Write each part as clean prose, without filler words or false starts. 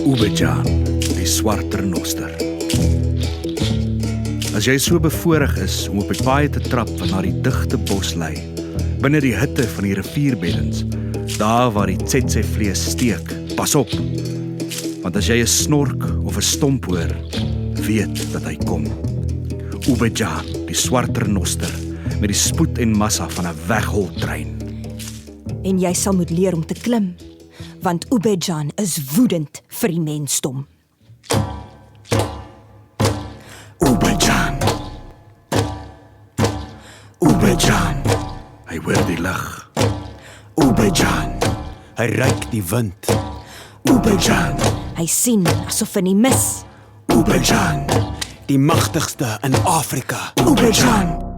Ubejan, die swart renoster. As jy so bevoorreg is om op die paai te trap wat na die digte bos lei, binne die hitte van die rivierbeddens, daar waar die tsetse-vlees steek, pas op. Want as jy 'n snork of 'n stomp hoor, weet dat hy kom. Ubejan, die swart renoster, met die spoed en massa van 'n wegholtrein. En jy sal moet leer om te klim, want Ubejan is woedend vir die mensdom. Ubejan. Ubejan. Hy hoor die lug. Ubejan. Hy ruik die wind. Ubejan. Hy sien asof in die mis. Ubejan. Die magtigste in Afrika. Ubejan.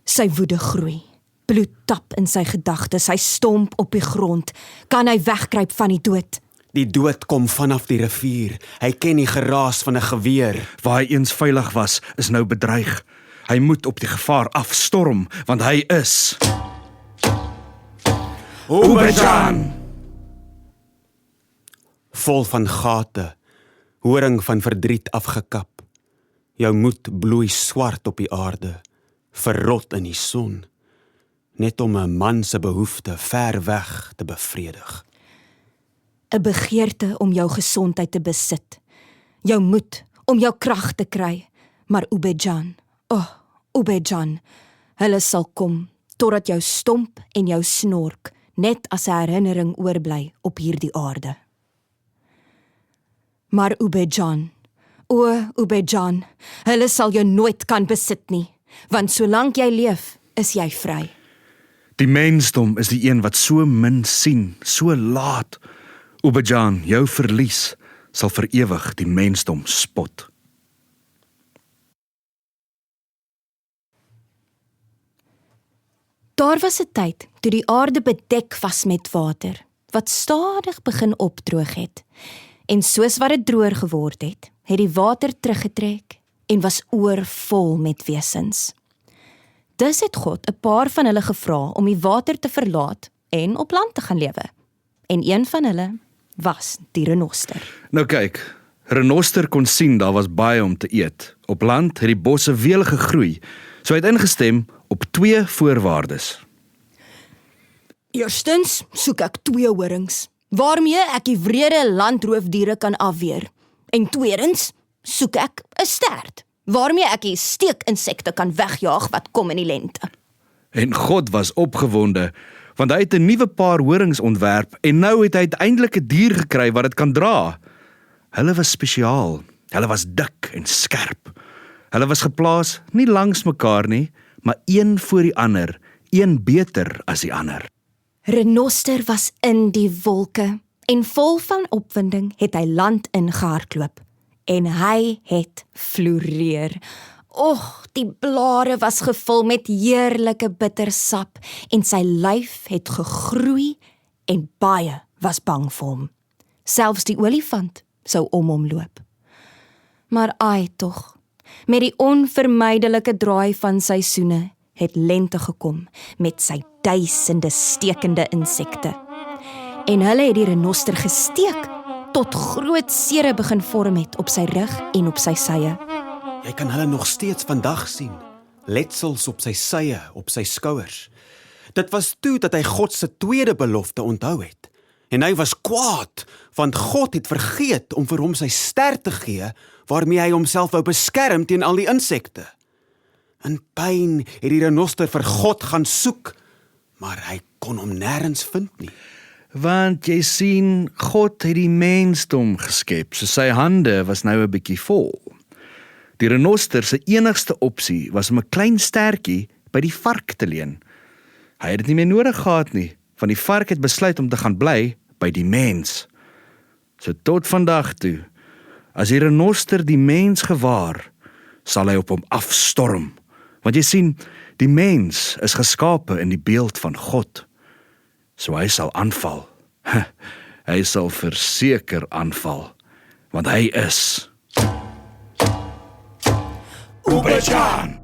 Sy woede groei. Bloed tap in sy gedagtes. Hy stomp op die grond. Kan hy wegkruip van die dood? Die dood kom vanaf die rivier. Hy ken die geraas van 'n geweer. Waar hy eens veilig was, is nou bedreig. Hy moet op die gevaar afstorm, want hy is Ubejan. Vol van gate, horing van verdriet afgekap. Jou moed bloei swart op die aarde, verrot in die son, net om 'n man se behoefte ver weg te bevredig. 'n Begeerte om jou gesondheid te besit, jou moed om jou krag te kry, maar Ubejan, Ubejan, hulle sal kom, totdat jou stomp en jou snork net as 'n herinnering oorbly op hierdie aarde. Maar Ubejan, Ubejan, hulle sal jou nooit kan besit nie, want solank jy leef, is jy vry. Die mensdom is die een wat so min sien, so laat. Ubejan, jou verlies sal vir ewig die mensdom spot. Daar was 'n tyd toe die aarde bedek was met water, wat stadig begin opdroog het. En soos wat dit droër geword het, het die water teruggetrek en was oorvol met wesens. Dus het God 'n paar van hulle gevra om die water te verlaat en op land te gaan lewe. En een van hulle was die renoster. Nou kyk, renoster kon sien daar was baie om te eet. Op land het die bosse veel gegroei, so hy het ingestem op 2 voorwaardes. Eerstens soek ek 2 horings, waarmee ek die wrede landroofdiere kan afweer. En tweedens soek ek 'n stert, waarmee ek die steekinsekte kan wegjaag wat kom in die lente. En God was opgewonde, want hy het 'n nuwe paar horings ontwerp en nou het hy uiteindelik 'n dier gekry wat dit kan dra. Hulle was spesiaal, hulle was dik en skerp. Hulle was geplaas nie langs mekaar nie, maar een voor die ander, een beter as die ander. Renoster was in die wolke en vol van opwinding het hy land ingehardloop. En hy het floreer. Och, die blare was gevul met heerlike bittersap en sy lyf het gegroei en baie was bang vir hom. Selfs die olifant sou om hom loop. Maar ai tog, met die onvermydelike draai van seisoene het lente gekom met sy duisende stekende insekte. En hulle het die renoster gesteek tot groot sere begin vorm het op sy rug en op sy sye. Jy kan hulle nog steeds vandag sien, letsels op sy sye, op sy skouers. Dit was toe dat hy God se tweede belofte onthou het. En hy was kwaad, want God het vergeet om vir hom sy stert te gee, waarmee hy homself wou beskerm teen al die insekte. In pyn het die renoster vir God gaan soek, maar hy kon hom nêrens vind nie. Want jy sien, God het die mensdom geskep, so sy hande was nou 'n bietjie vol. Die renoster se enigste opsie was om 'n klein stertjie by die vark te leen. Hy het dit nie meer nodig gehad nie, want die vark het besluit om te gaan bly by die mens. So tot vandag toe, as die renoster die mens gewaar, sal hy op hom afstorm. Want jy sien, die mens is geskape in die beeld van God. So hy sal aanval. Hy sal verseker aanval, want hy is Ubejan.